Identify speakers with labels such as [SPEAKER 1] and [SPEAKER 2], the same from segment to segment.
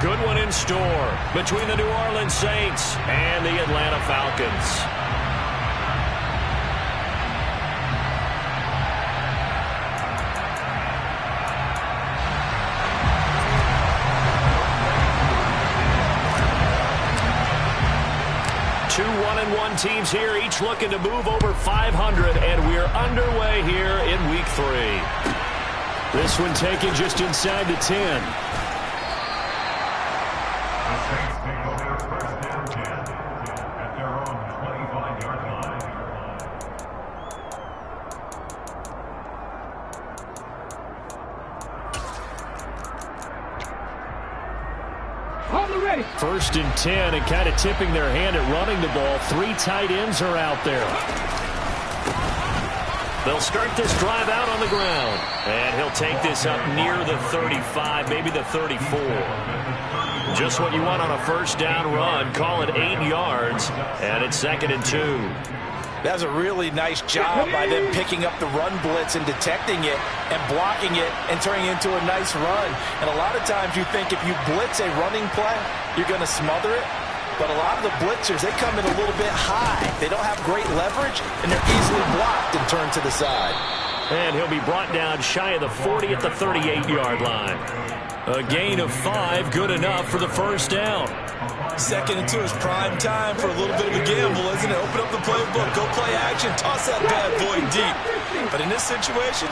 [SPEAKER 1] good one in store between the New Orleans Saints and the Atlanta Falcons. Two 1-1 teams here, each looking to move over 500, and we're underway here in Week 3. This one taken just inside the 10. First and 10, and kind of tipping their hand at running the ball. 3 tight ends are out there. They'll start this drive out on the ground. And he'll take this up near the 35, maybe the 34. Just what you want on a first down run. Call it 8 yards, and it's 2nd and 2.
[SPEAKER 2] That was a really nice job by them picking up the run blitz and detecting it and blocking it and turning it into a nice run. And a lot of times you think if you blitz a running play, you're going to smother it. But a lot of the blitzers, they come in a little bit high. They don't have great leverage, and they're easily blocked and turned to the side.
[SPEAKER 1] And he'll be brought down shy of the 40 at the 38-yard line. A gain of 5, good enough for the first down.
[SPEAKER 2] 2nd and 2 is prime time for a little bit of a gamble, isn't it? Open up the playbook, go play action, toss that bad boy deep. But in this situation,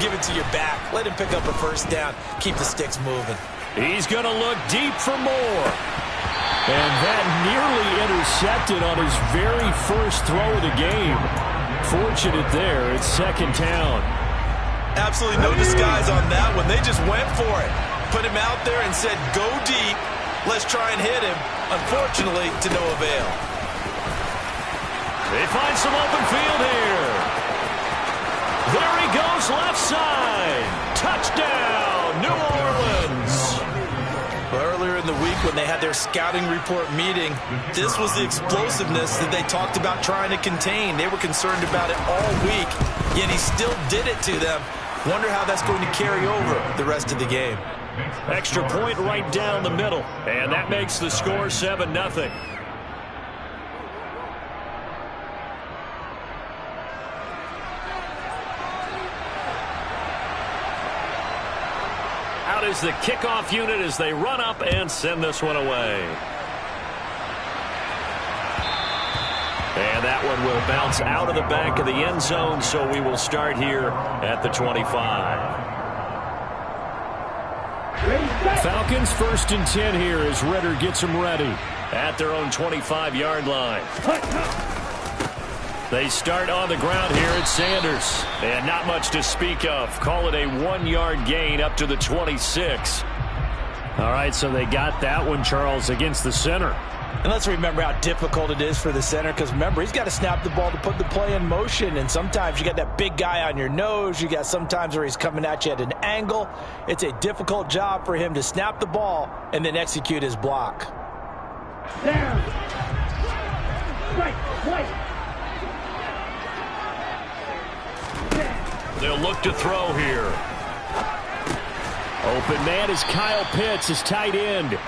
[SPEAKER 2] give it to your back. Let him pick up a first down. Keep the sticks moving.
[SPEAKER 1] He's going to look deep for more. And that nearly intercepted on his very first throw of the game. Fortunate there, it's 2nd down.
[SPEAKER 2] Absolutely no disguise on that one. They just went for it. Put him out there and said, go deep. Let's try and hit him. Unfortunately, to no avail.
[SPEAKER 1] They find some open field here. There he goes, left side. Touchdown, New Orleans.
[SPEAKER 2] Well, earlier in the week when they had their scouting report meeting, this was the explosiveness that they talked about trying to contain. They were concerned about it all week, yet he still did it to them. Wonder how that's going to carry over the rest of the game.
[SPEAKER 1] Extra point right down the middle, and that makes the score 7-0. Out is the kickoff unit as they run up and send this one away. And that one will bounce out of the back of the end zone, so we will start here at the 25. Falcons 1st and 10 here as Ritter gets them ready at their own 25-yard line. They start on the ground here at Sanders. And not much to speak of. Call it a 1-yard gain up to the 26. All right, so they got that one, Charles, against the center.
[SPEAKER 2] And let's remember how difficult it is for the center, because remember, he's got to snap the ball to put the play in motion, and sometimes you got that big guy on your nose. You got sometimes where he's coming at you at an angle. It's a difficult job for him to snap the ball and then execute his block.
[SPEAKER 3] Down. Right.
[SPEAKER 1] They'll look to throw here. Open man is Kyle Pitts, his tight end.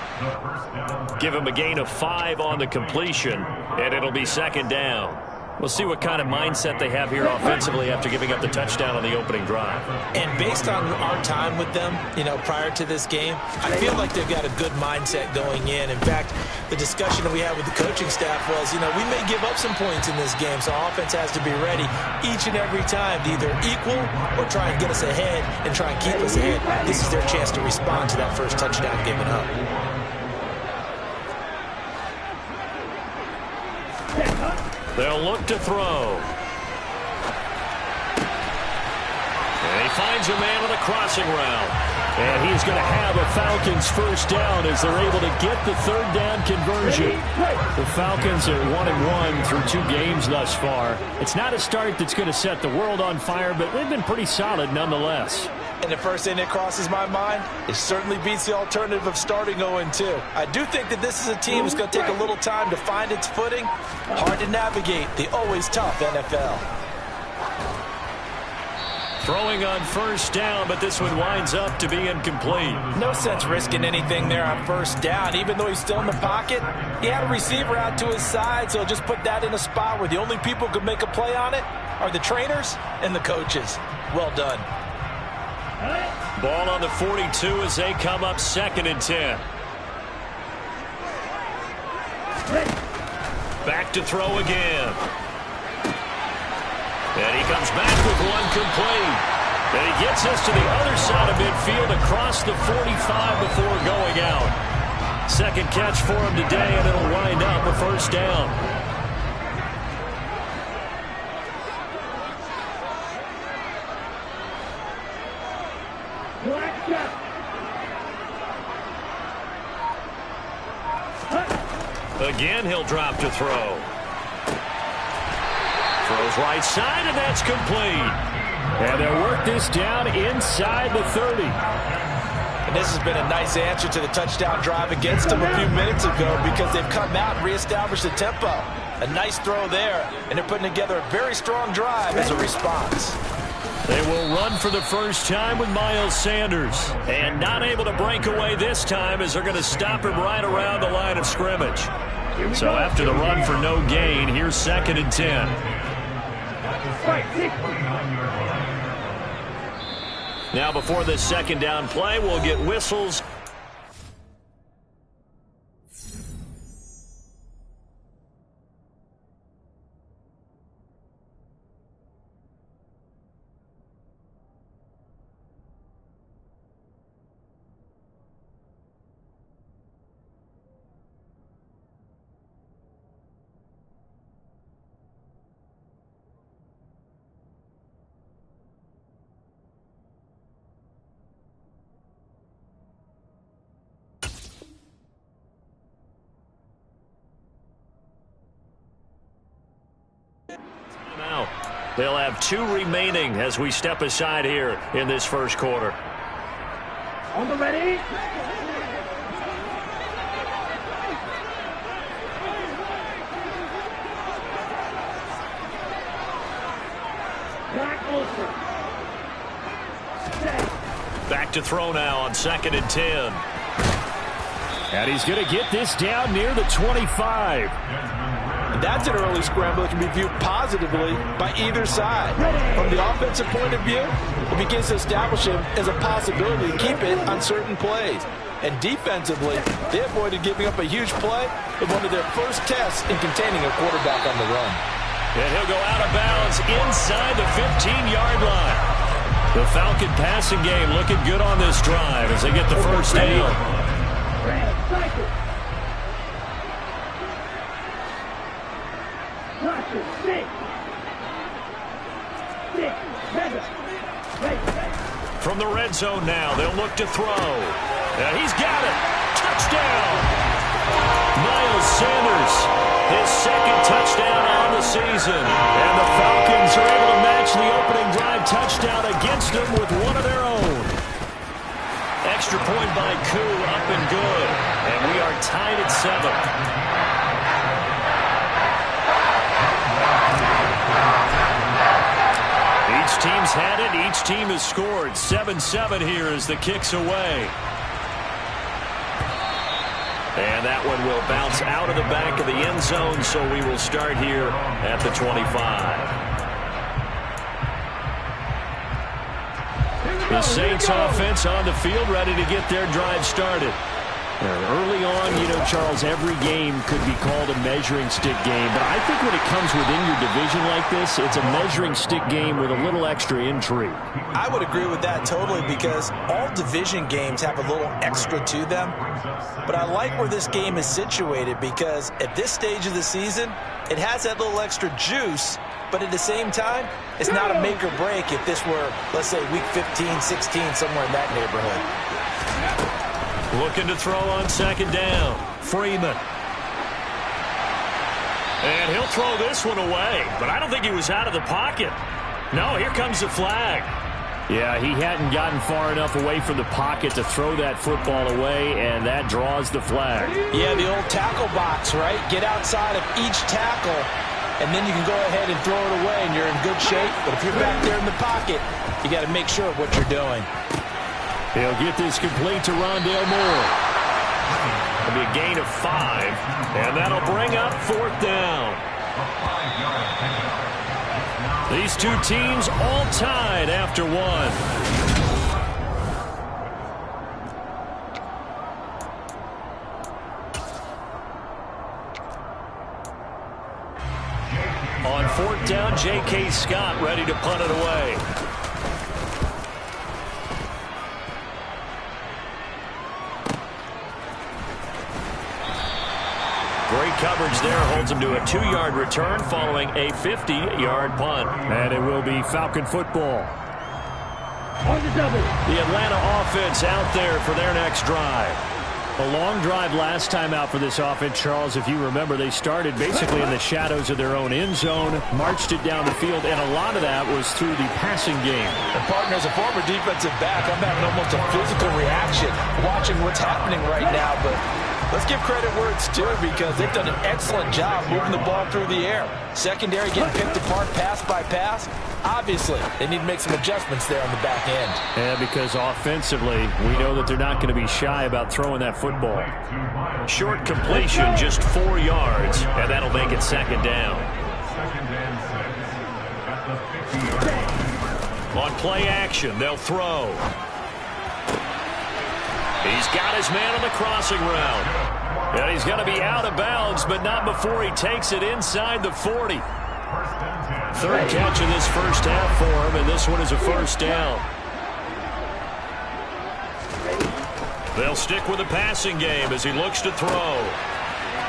[SPEAKER 1] Give him a gain of 5 on the completion, and it'll be 2nd down. We'll see what kind of mindset they have here offensively after giving up the touchdown on the opening drive.
[SPEAKER 2] And based on our time with them, prior to this game, I feel like they've got a good mindset going in. In fact, the discussion that we had with the coaching staff was, we may give up some points in this game, so offense has to be ready each and every time to either equal or try and get us ahead and try and keep us ahead. This is their chance to respond to that first touchdown given up.
[SPEAKER 1] They'll look to throw. And he finds a man on the crossing route. And he's going to have a Falcons first down as they're able to get the 3rd down conversion. The Falcons are 1-1 through 2 games thus far. It's not a start that's going to set the world on fire, but they've been pretty solid nonetheless.
[SPEAKER 2] And the first thing that crosses my mind, it certainly beats the alternative of starting 0-2. I do think that this is a team that's going to take a little time to find its footing. Hard to navigate the always tough NFL.
[SPEAKER 1] Throwing on first down, but this one winds up to be incomplete.
[SPEAKER 2] No sense risking anything there on first down. Even though he's still in the pocket, he had a receiver out to his side, so just put that in a spot where the only people who could make a play on it are the trainers and the coaches. Well done.
[SPEAKER 1] Ball on the 42 as they come up 2nd and 10. Back to throw again. And he comes back with one complete. And he gets us to the other side of midfield across the 45 before going out. Second catch for him today, and it'll wind up a first down. Again, he'll drop to throw. Throws right side, and that's complete. And they'll work this down inside the 30.
[SPEAKER 2] And this has been a nice answer to the touchdown drive against them a few minutes ago because they've come out and reestablished the tempo. A nice throw there, and they're putting together a very strong drive as a response.
[SPEAKER 1] They will run for the first time with Miles Sanders. And not able to break away this time as they're going to stop him right around the line of scrimmage. So after the run for no gain, here's 2nd and 10. Now before this second down play, we'll get whistles. They'll have 2 remaining as we step aside here in this first quarter.
[SPEAKER 3] On the ready.
[SPEAKER 1] Back to throw now on 2nd and 10. And he's going to get this down near the 25.
[SPEAKER 2] That's an early scramble that can be viewed positively by either side. From the offensive point of view, it begins to establish him as a possibility to keep it on certain plays. And defensively, they avoided giving up a huge play in one of their first tests in containing a quarterback on the run.
[SPEAKER 1] And he'll go out of bounds inside the 15-yard line. The Falcon passing game looking good on this drive as they get the first down. From the red zone now, they'll look to throw. And he's got it. Touchdown. Miles Sanders, his 2nd touchdown on the season. And the Falcons are able to match the opening drive touchdown against them with one of their own. Extra point by Koo, up and good. And we are tied at 7. Each team's had it. Each team has scored. 7-7 here as the kick's away. And that one will bounce out of the back of the end zone, so we will start here at the 25. The Saints offense on the field, ready to get their drive started. Early on, you know, Charles, every game could be called a measuring stick game. But I think when it comes within your division like this, it's a measuring stick game with a little extra intrigue.
[SPEAKER 2] I would agree with that totally because all division games have a little extra to them. But I like where this game is situated because at this stage of the season, it has that little extra juice. But at the same time, it's not a make or break if this were, let's say, week 15, 16, somewhere in that neighborhood.
[SPEAKER 1] Looking to throw on 2nd down. Freeman. And he'll throw this one away, but I don't think he was out of the pocket. No, here comes the flag. Yeah, he hadn't gotten far enough away from the pocket to throw that football away, and that draws the flag.
[SPEAKER 2] Yeah, the old tackle box, right? Get outside of each tackle and then you can go ahead and throw it away, and you're in good shape. But if you're back there in the pocket, you got to make sure of what you're doing.
[SPEAKER 1] He'll get this complete to Rondale Moore. It'll be a gain of 5, and that'll bring up 4th down. These two teams all tied after 1. On 4th down, J.K. Scott ready to punt it away. Great coverage there, holds him to a 2-yard return following a 50-yard punt. And it will be Falcon football.
[SPEAKER 3] On the double.
[SPEAKER 1] The Atlanta offense out there for their next drive. A long drive last time out for this offense, Charles. If you remember, they started basically in the shadows of their own end zone, marched it down the field, and a lot of that was through the passing game.
[SPEAKER 2] And partner, as a former defensive back, I'm having almost a physical reaction watching what's happening right now, but let's give credit where it's due because they've done an excellent job moving the ball through the air. Secondary getting picked apart pass by pass. Obviously, they need to make some adjustments there on the back end.
[SPEAKER 1] Yeah, because offensively, we know that they're not going to be shy about throwing that football. Short completion, just 4 yards, and that'll make it 2nd down. On play action, they'll throw. He's got his man on the crossing route. And he's going to be out of bounds, but not before he takes it inside the 40. 3rd catch of this first half for him, and this one is a 1st down. They'll stick with the passing game as he looks to throw.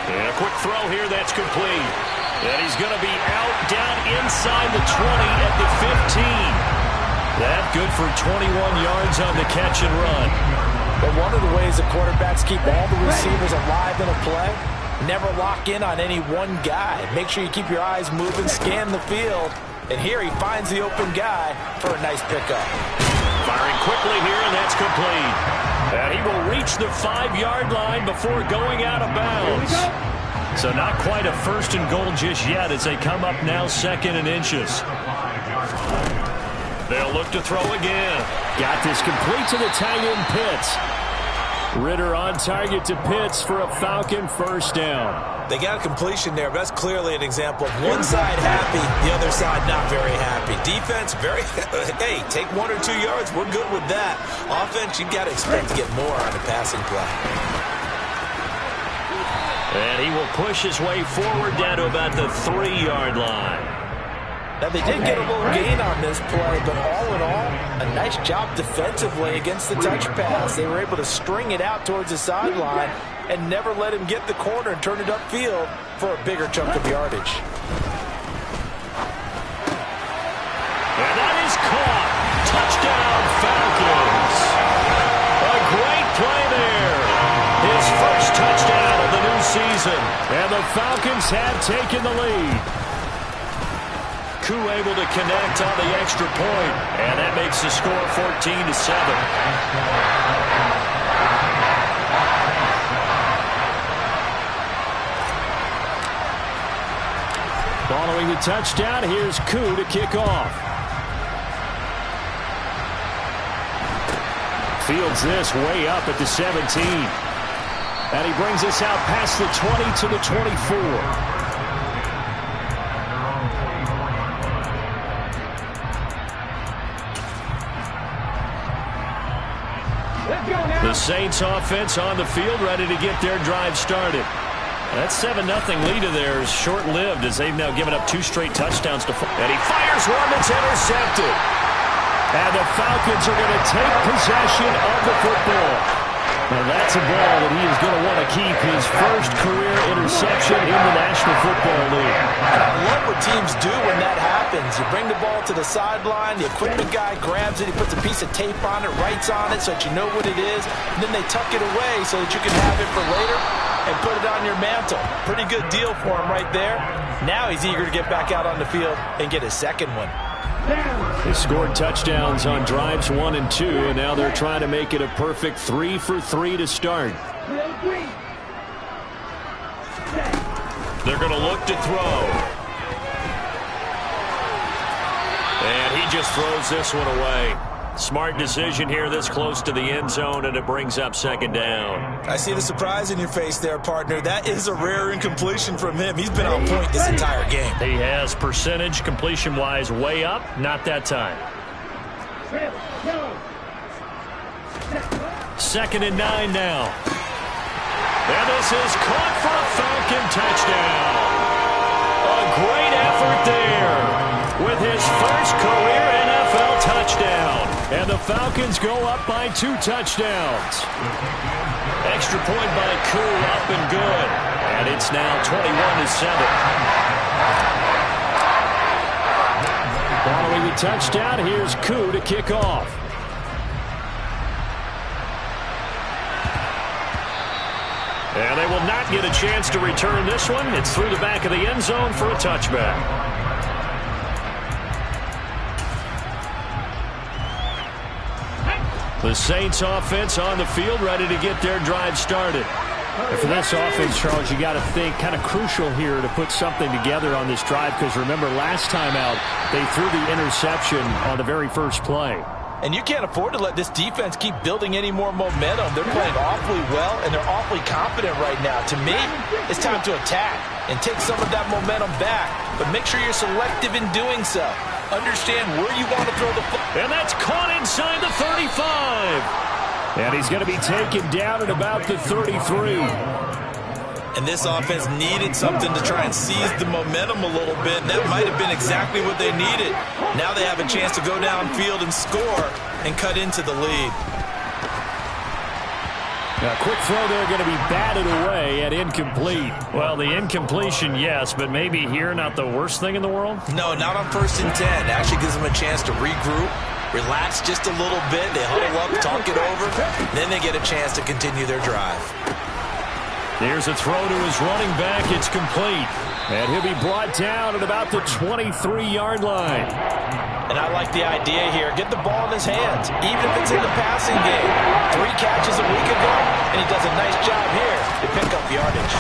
[SPEAKER 1] And a quick throw here, that's complete. And he's going to be out down inside the 20 at the 15. That good for 21 yards on the catch and run.
[SPEAKER 2] But one of the ways the quarterbacks keep all the receivers alive in a play, never lock in on any one guy. Make sure you keep your eyes moving, scan the field. And here he finds the open guy for a nice pickup.
[SPEAKER 1] Firing quickly here, and that's complete. And he will reach the 5-yard line before going out of bounds. So not quite a 1st and goal just yet as they come up now 2nd and inches. They'll look to throw again. Got this complete to the tight end Pitts. Ritter on target to Pitts for a Falcon 1st down.
[SPEAKER 2] They got a completion there, but that's clearly an example of one side happy, the other side not very happy. Defense, very, hey, take 1 or 2 yards, we're good with that. Offense, you got to expect to get more on the passing play.
[SPEAKER 1] And he will push his way forward down to about the 3-yard line.
[SPEAKER 2] Now, they did get a little gain on this play, but all in all, a nice job defensively against the touch pass. They were able to string it out towards the sideline and never let him get the corner and turn it upfield for a bigger chunk of yardage.
[SPEAKER 1] And that is caught. Touchdown, Falcons. A great play there. His first touchdown of the new season. And the Falcons have taken the lead. Koo able to connect on the extra point, and that makes the score 14-7. Following the touchdown, here's Koo to kick off. Fields this way up at the 17. And he brings us out past the 20 to the 24. The Saints offense on the field, ready to get their drive started. That 7-0 lead of theirs short-lived as they've now given up 2 straight touchdowns to and he fires one that's intercepted. And the Falcons are going to take possession of the football. And that's a ball that he is going to want to keep, his first career interception in the National Football League.
[SPEAKER 2] I love what teams do when that happens. You bring the ball to the sideline, the equipment guy grabs it, he puts a piece of tape on it, writes on it so that you know what it is, and then they tuck it away so that you can have it for later and put it on your mantle. Pretty good deal for him right there. Now he's eager to get back out on the field and get his second one.
[SPEAKER 1] They scored touchdowns on drives 1 and 2, and now they're trying to make it a perfect 3 for 3 to start. They're going to look to throw. And he just throws this one away. Smart decision here this close to the end zone, and it brings up second down.
[SPEAKER 2] I see the surprise in your face there, partner. That is a rare incompletion from him. He's been on point this entire game.
[SPEAKER 1] He has percentage completion-wise way up. Not that time. 2nd and 9 now. And this is caught for a Falcon touchdown. A great effort there with his first career NFL touchdown. And the Falcons go up by 2 touchdowns. Extra point by Koo, up and good. And it's now 21-7. Following the touchdown, here's Koo to kick off. And they will not get a chance to return this one. It's through the back of the end zone for a touchback. The Saints offense on the field, ready to get their drive started.
[SPEAKER 4] And for this offense, Charles, you got to think kind of crucial here to put something together on this drive, because remember last time out they threw the interception on the very first play.
[SPEAKER 2] And you can't afford to let this defense keep building any more momentum. They're playing awfully well, and they're awfully confident right now. To me, it's time to attack and take some of that momentum back. But make sure you're selective in doing so. Understand where you want to throw the football.
[SPEAKER 1] And that's caught inside the 35.
[SPEAKER 4] And he's going to be taken down at about the 33.
[SPEAKER 2] And this offense needed something to try and seize the momentum a little bit. That might have been exactly what they needed. Now they have a chance to go downfield and score and cut into the lead.
[SPEAKER 4] A quick throw there, going to be batted away and incomplete.
[SPEAKER 1] Well, the incompletion, yes, but maybe here not the worst thing in the world?
[SPEAKER 2] No, not on 1st and 10. It actually gives them a chance to regroup, relax just a little bit. They huddle up, talk it over. Then they get a chance to continue their drive.
[SPEAKER 1] Here's a throw to his running back. It's complete.
[SPEAKER 4] And he'll be brought down at about the 23-yard line.
[SPEAKER 2] And I like the idea here. Get the ball in his hands, even if it's in the passing game. 3 catches a week ago, and he does a nice job here to pick up yardage.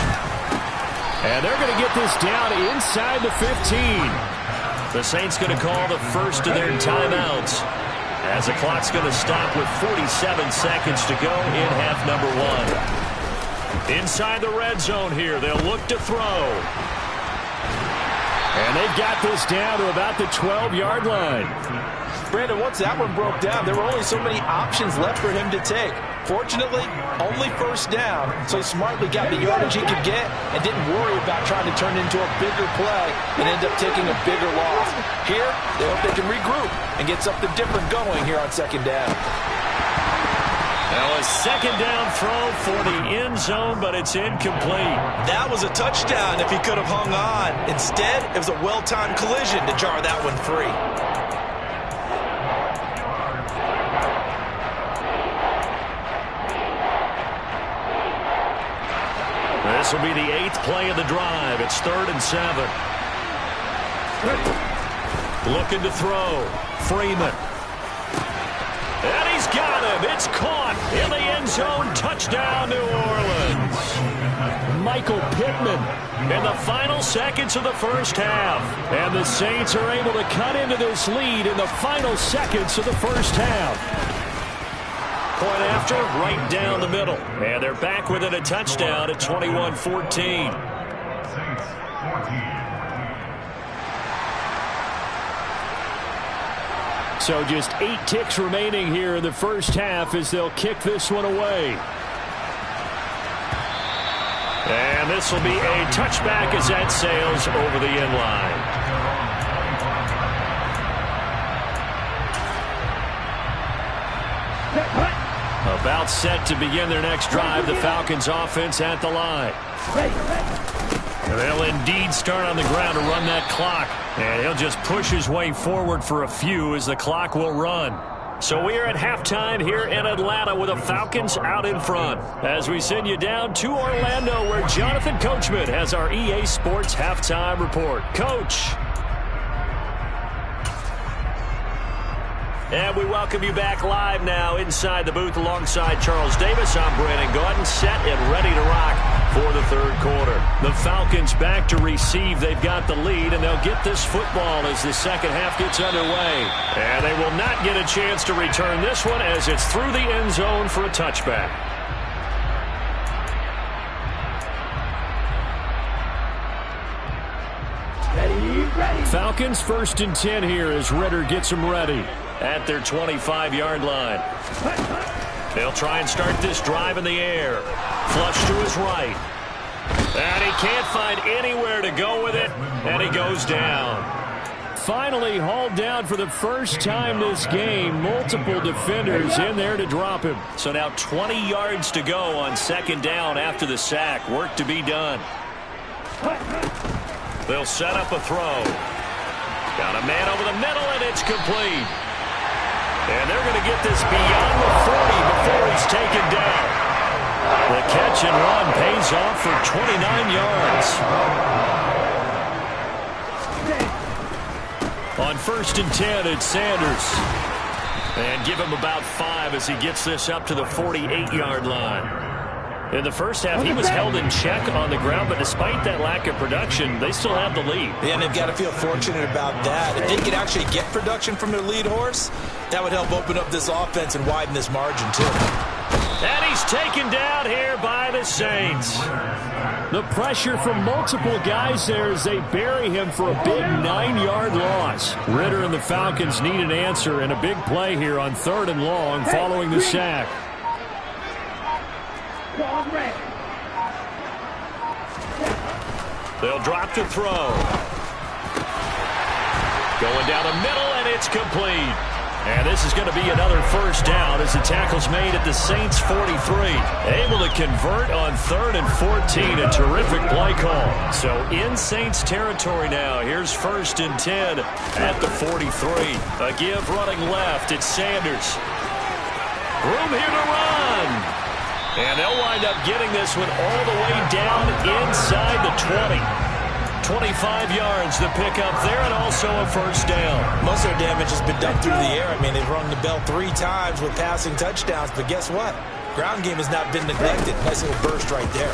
[SPEAKER 1] And they're going to get this down inside the 15. The Saints going to call the first of their timeouts, as the clock's going to stop with 47 seconds to go in half number 1. Inside the red zone here, they'll look to throw.
[SPEAKER 4] And they've got this down to about the 12-yard line.
[SPEAKER 2] Brandon, once that one broke down, there were only so many options left for him to take. Fortunately, only 1st down, so he smartly got the yardage he could get and didn't worry about trying to turn into a bigger play and end up taking a bigger loss. Here, they hope they can regroup and get something different going here on 2nd down.
[SPEAKER 1] Now a 2nd down throw for the end zone, but it's incomplete.
[SPEAKER 2] That was a touchdown if he could have hung on. Instead, it was a well-timed collision to jar that one free.
[SPEAKER 1] This will be the 8th play of the drive. It's 3rd and 7. Looking to throw. Freeman. And he's got him. It's caught in the end zone. Touchdown, New Orleans.
[SPEAKER 4] Michael Pittman
[SPEAKER 1] in the final seconds of the first half.
[SPEAKER 4] And the Saints are able to cut into this lead in the final seconds of the first half.
[SPEAKER 1] Point after, right down the middle. And they're back within a touchdown at 21-14.
[SPEAKER 4] So just 8 ticks remaining here in the first half as they'll kick this one away.
[SPEAKER 1] And this will be a touchback as that sails over the end line. About set to begin their next drive, the Falcons offense at the line. They'll indeed start on the ground to run that clock. And he'll just push his way forward for a few as the clock will run. So we are at halftime here in Atlanta with the Falcons out in front, as we send you down to Orlando, where Jonathan Coachman has our EA Sports halftime report. Coach. And we welcome you back live now inside the booth alongside Charles Davis. I'm Brandon Gaudin, set and ready to rock for the third quarter. The Falcons back to receive. They've got the lead, and they'll get this football as the second half gets underway. And they will not get a chance to return this one as it's through the end zone for a touchback. Falcons 1st and 10 here as Ritter gets them ready at their 25-yard line. They'll try and start this drive in the air. Flush to his right. And he can't find anywhere to go with it, and he goes down. Finally hauled down for the first time this game. Multiple defenders in there to drop him. So now 20 yards to go on second down after the sack. Work to be done. They'll set up a throw. Got a man over the middle, and it's complete. And they're going to get this beyond the 40 before he's taken down. The catch and run pays off for 29 yards. On 1st and 10, it's Sanders. And give him about 5 as he gets this up to the 48-yard line. In the first half, he was held in check on the ground, but despite that lack of production, they still have the lead.
[SPEAKER 2] Yeah, and they've got to feel fortunate about that. If they could actually get production from their lead horse, that would help open up this offense and widen this margin, too.
[SPEAKER 1] And he's taken down here by the Saints.
[SPEAKER 4] The pressure from multiple guys there as they bury him for a big 9-yard loss. Ritter and the Falcons need an answer and a big play here on 3rd and long following the sack.
[SPEAKER 1] They'll drop to throw. Going down the middle, and it's complete. And this is going to be another first down as the tackle's made at the Saints' 43. Able to convert on 3rd and 14. A terrific play call. So in Saints territory now. Here's 1st and 10 at the 43. A give running left. It's Sanders. Room here to run. And they'll wind up getting this one all the way down inside the 20. 25 yards to pick up there, and also a first down.
[SPEAKER 2] Most of their damage has been done through the air. I mean, they've rung the bell 3 times with passing touchdowns, but guess what? Ground game has not been neglected. Nice little burst right there.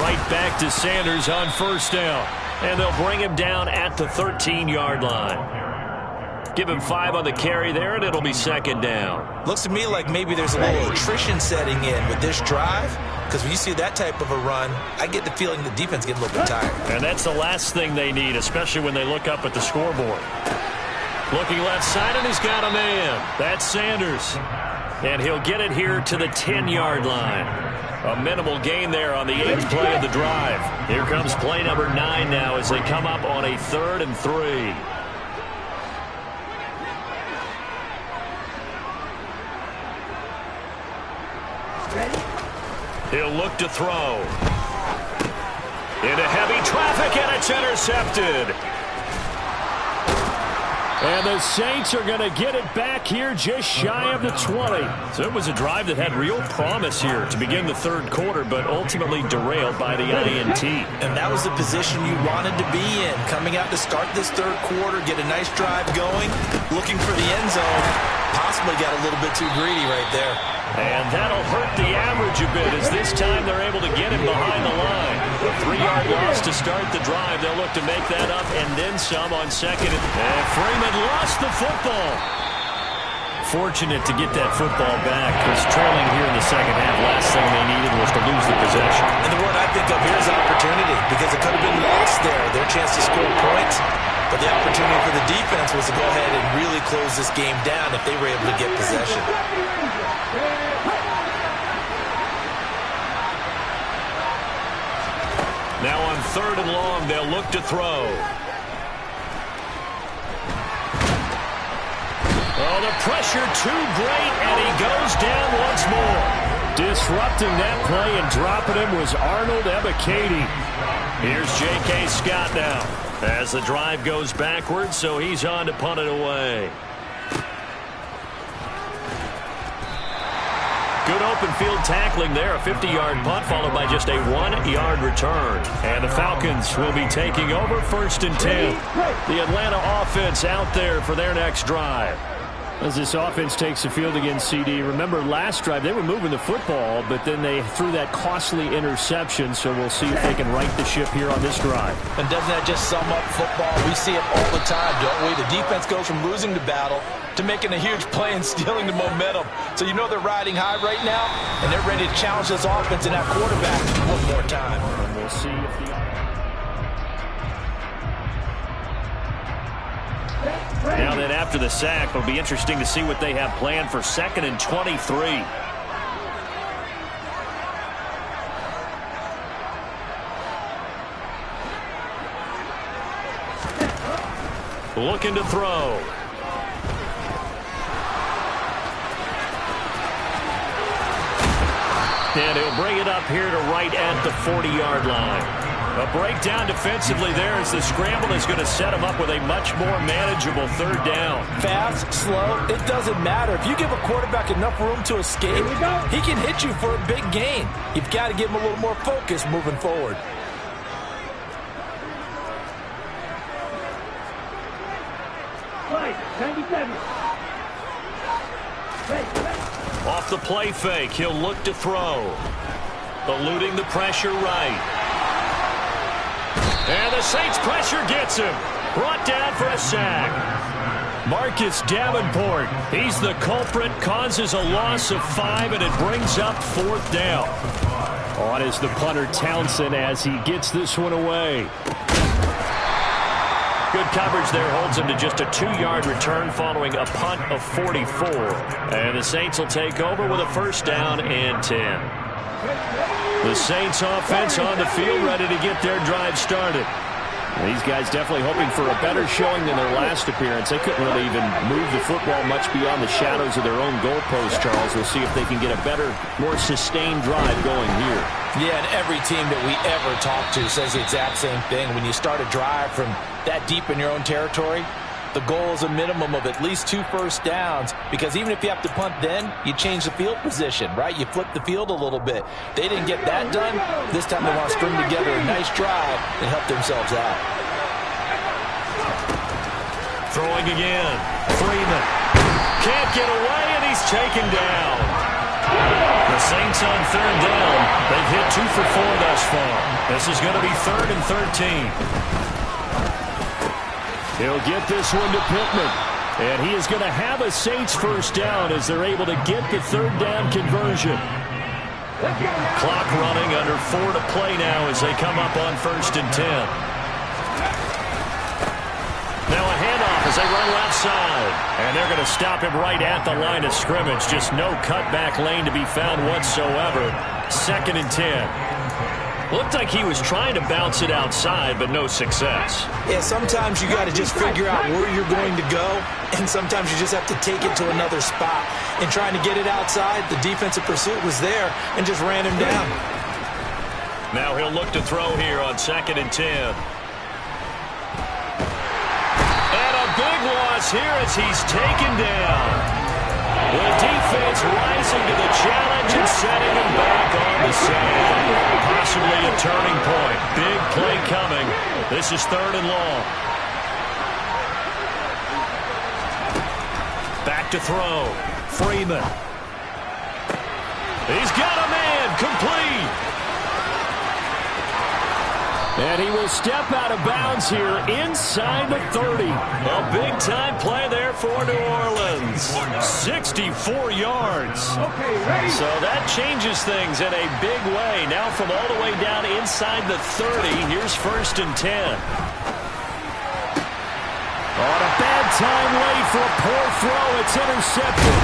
[SPEAKER 1] Right back to Sanders on first down. And they'll bring him down at the 13-yard line. Give him 5 on the carry there, and it'll be second down.
[SPEAKER 2] Looks to me like maybe there's a little attrition setting in with this drive, because when you see that type of a run, I get the feeling the defense gets a little bit tired.
[SPEAKER 1] And that's the last thing they need, especially when they look up at the scoreboard. Looking left side, and he's got a man. That's Sanders. And he'll get it here to the 10-yard line. A minimal gain there on the 8th play of the drive. Here comes play number 9 now as they come up on a 3rd and 3. He'll look to throw. Into heavy traffic, and it's intercepted.
[SPEAKER 4] And the Saints are going to get it back here just shy of the 20.
[SPEAKER 1] So it was a drive that had real promise here to begin the third quarter, but ultimately derailed by the INT.
[SPEAKER 2] And that was the position you wanted to be in. Coming out to start this third quarter, get a nice drive going, looking for the end zone. Possibly got a little bit too greedy right there.
[SPEAKER 1] And that'll hurt the average a bit as this time they're able to get him behind the line. A 3-yard loss to start the drive. They'll look to make that up and then some on second. And Freeman lost the football. Fortunate to get that football back. Was trailing here in the second half. Last thing they needed was to lose the possession.
[SPEAKER 2] And the word I think of here is opportunity, because it could have been lost there. Their chance to score points. But the opportunity for the defense was to go ahead and really close this game down if they were able to get possession.
[SPEAKER 1] Now on 3rd and long, they'll look to throw. Oh, the pressure too great, and he goes down once more.
[SPEAKER 4] Disrupting that play and dropping him was Arnold Ebiketie.
[SPEAKER 1] Here's J.K. Scott now as the drive goes backwards, so he's on to punt it away. Good open field tackling there. A 50-yard punt followed by just a 1-yard return. And the Falcons will be taking over 1st and 10. The Atlanta offense out there for their next drive.
[SPEAKER 4] As this offense takes the field against CD, remember last drive they were moving the football, but then they threw that costly interception, so we'll see if they can right the ship here on this drive.
[SPEAKER 2] And doesn't that just sum up football? We see it all the time, don't we? The defense goes from losing the battle to making a huge play and stealing the momentum. So you know they're riding high right now, and they're ready to challenge this offense and that quarterback one more time.
[SPEAKER 4] And we'll see if the... Now then, after the sack, it'll be interesting to see what they have planned for 2nd and 23. Looking to throw. And he'll bring it up here to right at the 40-yard line. A breakdown defensively there as the scramble is going to set him up with a much more manageable 3rd down.
[SPEAKER 2] Fast, slow, it doesn't matter. If you give a quarterback enough room to escape, he can hit you for a big gain. You've got to give him a little more focus moving forward.
[SPEAKER 4] Off the play fake, he'll look to throw. Eluding the pressure right. And the Saints pressure gets him. Brought down for a sack. Marcus Davenport, he's the culprit, causes a loss of 5, and it brings up 4th down. On is the punter Townsend as he gets this one away. Good coverage there, holds him to just a 2-yard return following a punt of 44. And the Saints will take over with a 1st down and 10. The Saints offense on the field, ready to get their drive started. These guys definitely hoping for a better showing than their last appearance. They couldn't really even move the football much beyond the shadows of their own goalpost, Charles. We'll see if they can get a better, more sustained drive going here.
[SPEAKER 2] Yeah, and every team that we ever talk to says the exact same thing. When you start a drive from that deep in your own territory, the goal is a minimum of at least 2 first downs, because even if you have to punt then, you change the field position, right? You flip the field a little bit. They didn't get that done. This time they want to string together a nice drive and help themselves out.
[SPEAKER 4] Throwing again. Freeman. Can't get away, and he's taken down. The Saints on 3rd down. They've hit 2 for 4 thus far. This is going to be 3rd and 13. He'll get this one to Pittman. And he is going to have a Saints 1st down as they're able to get the 3rd down conversion. Clock running, under 4 to play now as they come up on 1st and 10. Now a handoff as they run left side. And they're going to stop him right at the line of scrimmage. Just no cutback lane to be found whatsoever. 2nd and 10. Looked like he was trying to bounce it outside, but no success.
[SPEAKER 2] Yeah, sometimes you got to just figure out where you're going to go, and sometimes you just have to take it to another spot. And trying to get it outside, the defensive pursuit was there and just ran him down.
[SPEAKER 4] Now he'll look to throw here on 2nd and 10. And a big loss here as he's taken down. The defense rising to the challenge and setting him back on the sand. Possibly a turning point. Big play coming. This is 3rd and long. Back to throw. Freeman. He's got a man. Complete. And he will step out of bounds here inside the 30. A big-time play there for New Orleans. 64 yards. So that changes things in a big way. Now from all the way down inside the 30, here's 1st and 10. On a bad time late for a poor throw. It's intercepted.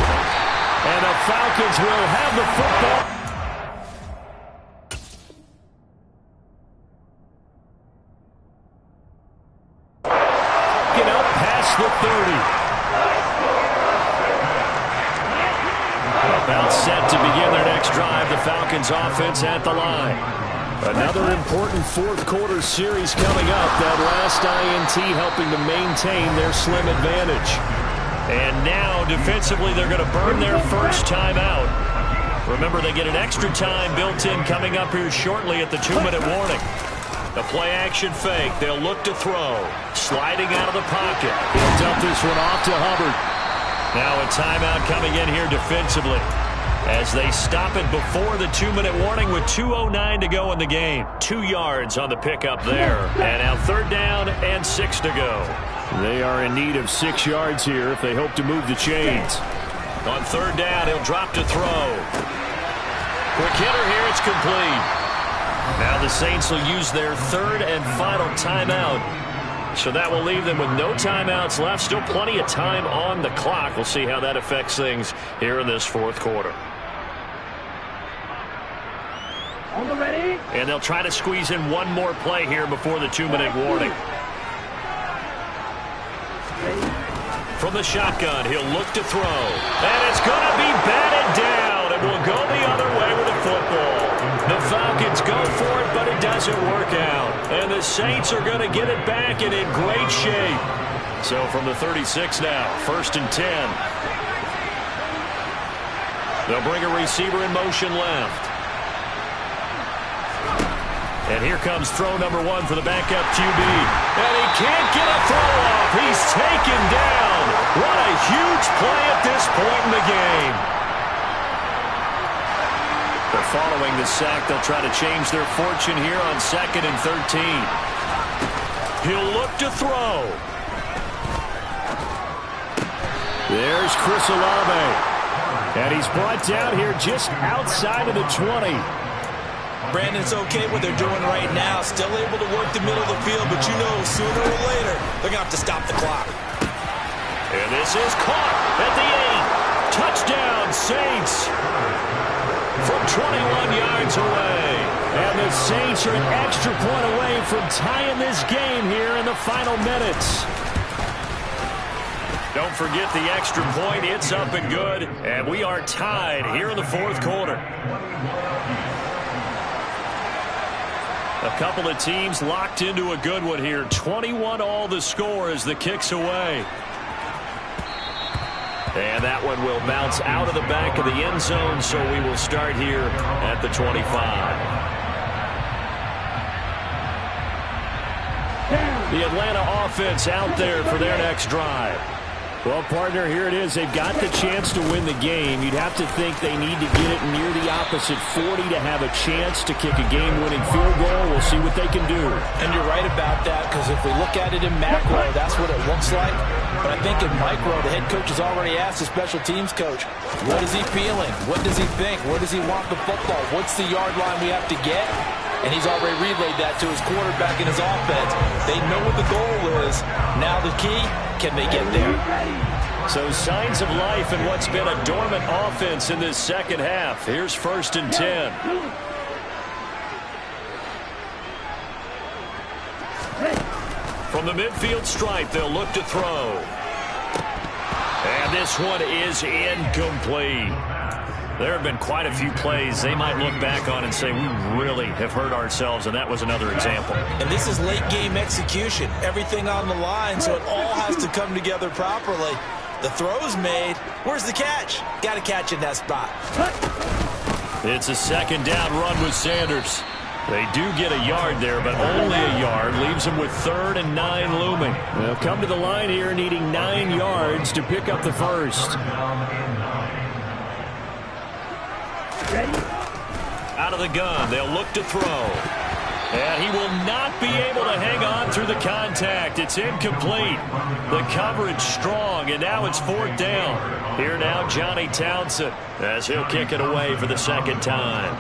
[SPEAKER 4] And the Falcons will have the football. The 30. About set to begin their next drive. The Falcons offense at the line. Another important 4th quarter series coming up. That last INT helping to maintain their slim advantage. And now defensively they're going to burn their first time out. Remember, they get an extra time built in coming up here shortly at the 2-minute warning. The play-action fake. They'll look to throw. Sliding out of the pocket. He'll dump this one off to Hubbard.
[SPEAKER 1] Now a timeout coming in here defensively as they stop it before the 2-minute warning with 2:09 to go in the game. 2 yards on the pickup there. And now 3rd down and 6 to go.
[SPEAKER 4] They are in need of 6 yards here if they hope to move the chains.
[SPEAKER 1] On 3rd down, he'll drop to throw. Quick hitter here, it's complete. Now the Saints will use their 3rd and final timeout. So that will leave them with no timeouts left. Still plenty of time on the clock. We'll see how that affects things here in this 4th quarter.
[SPEAKER 3] On the ready.
[SPEAKER 1] And they'll try to squeeze in one more play here before the 2-minute warning. From the shotgun, he'll look to throw. And it's going to be batted down. It will go the other way with the football. The Falcons go for it, but it doesn't work out. And the Saints are going to get it back and in great shape. So from the 36 now, 1st and 10. They'll bring a receiver in motion left. And here comes throw number 1 for the backup QB. And he can't get a throw off. He's taken down. What a huge play at this point in the game. But following the sack, they'll try to change their fortune here on 2nd and 13. He'll look to throw.
[SPEAKER 4] There's Chris Olave. And he's brought down here just outside of the 20.
[SPEAKER 2] Brandon, it's okay what they're doing right now. Still able to work the middle of the field, but you know sooner or later they're going to have to stop the clock.
[SPEAKER 1] And this is caught at the 8. Touchdown, Saints. From 21 yards away.
[SPEAKER 4] And the Saints are an extra point away from tying this game here in the final minutes.
[SPEAKER 1] Don't forget the extra point. It's up and good. And we are tied here in the 4th quarter. A couple of teams locked into a good one here. 21-all the score as the kick's away. And that one will bounce out of the back of the end zone, so we will start here at the 25. The Atlanta offense out there for their next drive.
[SPEAKER 4] Well, partner, here it is. They've got the chance to win the game. You'd have to think they need to get it near the opposite 40 to have a chance to kick a game-winning field goal. We'll see what they can do.
[SPEAKER 2] And you're right about that, because if we look at it in macro, that's what it looks like. But I think in micro, the head coach has already asked the special teams coach, what is he feeling? What does he think? Where does he want the football? What's the yard line we have to get? And he's already relayed that to his quarterback in his offense. They know what the goal is. Now the key, can they get there?
[SPEAKER 1] So signs of life in what's been a dormant offense in this second half. Here's 1st and 10. From the midfield stripe, they'll look to throw. And this one is incomplete. There have been quite a few plays they might look back on and say, we really have hurt ourselves, and that was another example.
[SPEAKER 2] And this is late-game execution. Everything on the line, so it all has to come together properly. The throw's made. Where's the catch? Got to catch in that spot.
[SPEAKER 1] It's a 2nd down run with Sanders. They do get a yard there, but only a yard. Leaves them with 3rd and 9 looming.
[SPEAKER 4] They'll come to the line here needing 9 yards to pick up the first.
[SPEAKER 3] Ready?
[SPEAKER 1] Out of the gun, they'll look to throw. And he will not be able to hang on through the contact. It's incomplete. The coverage strong, and now it's 4th down. Here now, Johnny Townsend, as he'll kick it away for the 2nd time.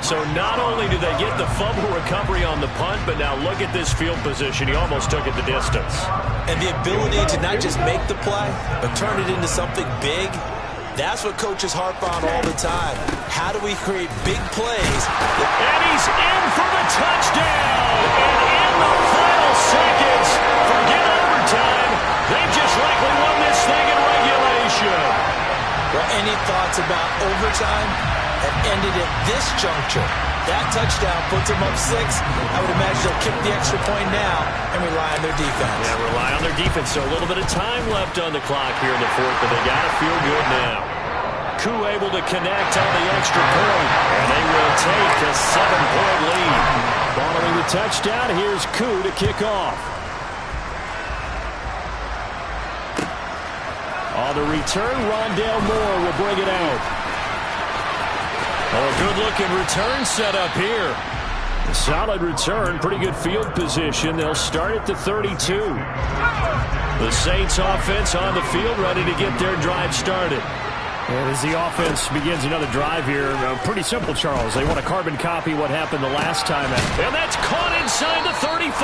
[SPEAKER 1] So not only did they get the fumble recovery on the punt, but now look at this field position. He almost took it the distance.
[SPEAKER 2] And the ability to not just make the play, but turn it into something big, that's what coaches harp on all the time. How do we create big plays?
[SPEAKER 1] And he's in for the touchdown. And in the final seconds, forget overtime. They just likely won this thing in regulation.
[SPEAKER 2] Well, any thoughts about overtime? Have ended at this juncture. That touchdown puts them up 6. I would imagine they'll kick the extra point now and rely on their defense.
[SPEAKER 1] Yeah, rely on their defense. So a little bit of time left on the clock here in the fourth, but they got to feel good now. Koo able to connect on the extra point, and they will take a 7-point lead. Following the touchdown, here's Koo to kick off. On the return, Rondale Moore will bring it out. Oh, a good-looking return set up here. A solid return, pretty good field position. They'll start at the 32. The Saints offense on the field, ready to get their drive started. And as the offense begins another drive here, pretty simple, Charles. They want to carbon copy what happened the last time. And that's caught inside the 35.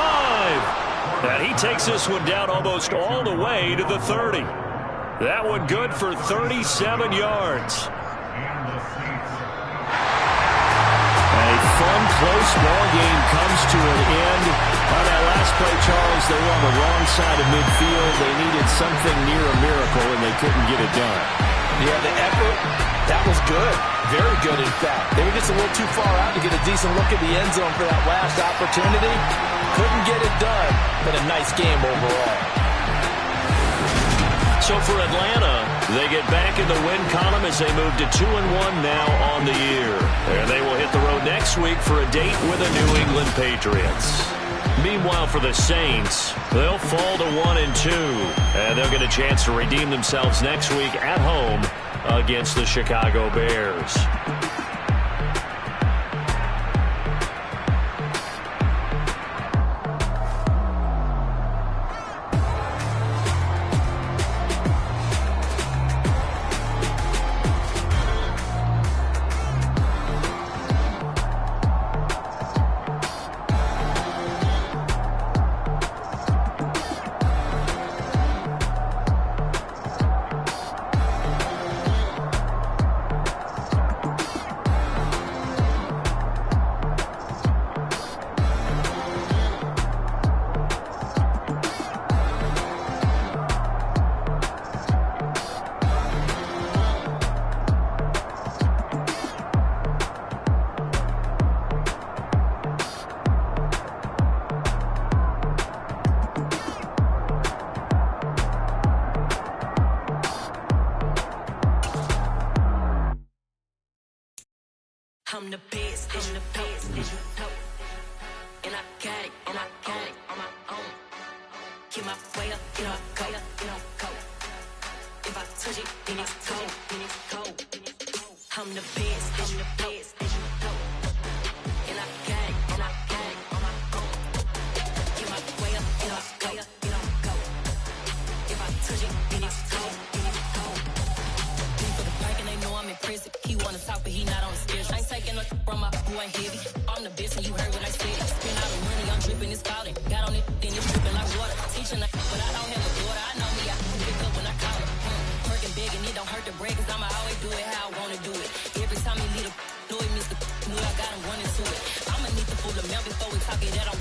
[SPEAKER 1] And he takes this one down almost all the way to the 30. That one good for 37 yards. A fun, close ball game comes to an end. On that last play, Charles, they were on the wrong side of midfield. They needed something near a miracle, and they couldn't get it done.
[SPEAKER 2] Yeah, the effort, that was good. Very good, in fact. They were just a little too far out to get a decent look at the end zone for that last opportunity. Couldn't get it done, but a nice game overall.
[SPEAKER 1] So for Atlanta, they get back in the win column as they move to 2-1 now on the year. And they will hit the road next week for a date with the New England Patriots. Meanwhile, for the Saints, they'll fall to 1-2. And they'll get a chance to redeem themselves next week at home against the Chicago Bears.
[SPEAKER 5] I'm the best, I'm the best, and I got it, and I got it on my own. Keep my way up, you know I go, you know go. If I touch it, then it's cold, then it's cold. I'm the best, I'm the best, and I got it, and I got it on my own. Keep my way up, you know I go, you know go. If I touch it, then it's cold, then it's cold. For the park and they know I'm in prison. He wanna talk, but he not on the schedule. I ain't taking no from my boy ain't heavy. I'm the best and you heard what I said. Spend all the money, I'm dripping, it's falling. Got on it, then it's dripping like water. Teaching like, but I don't have a daughter. I know me, I can pick up when I call it. Working big and it don't hurt the bread, cause I'ma always do it how I wanna do it. Every time he lead a do it, Mr. Knew I got him running to it. I'ma need to pull the mail before we talk it, that I'm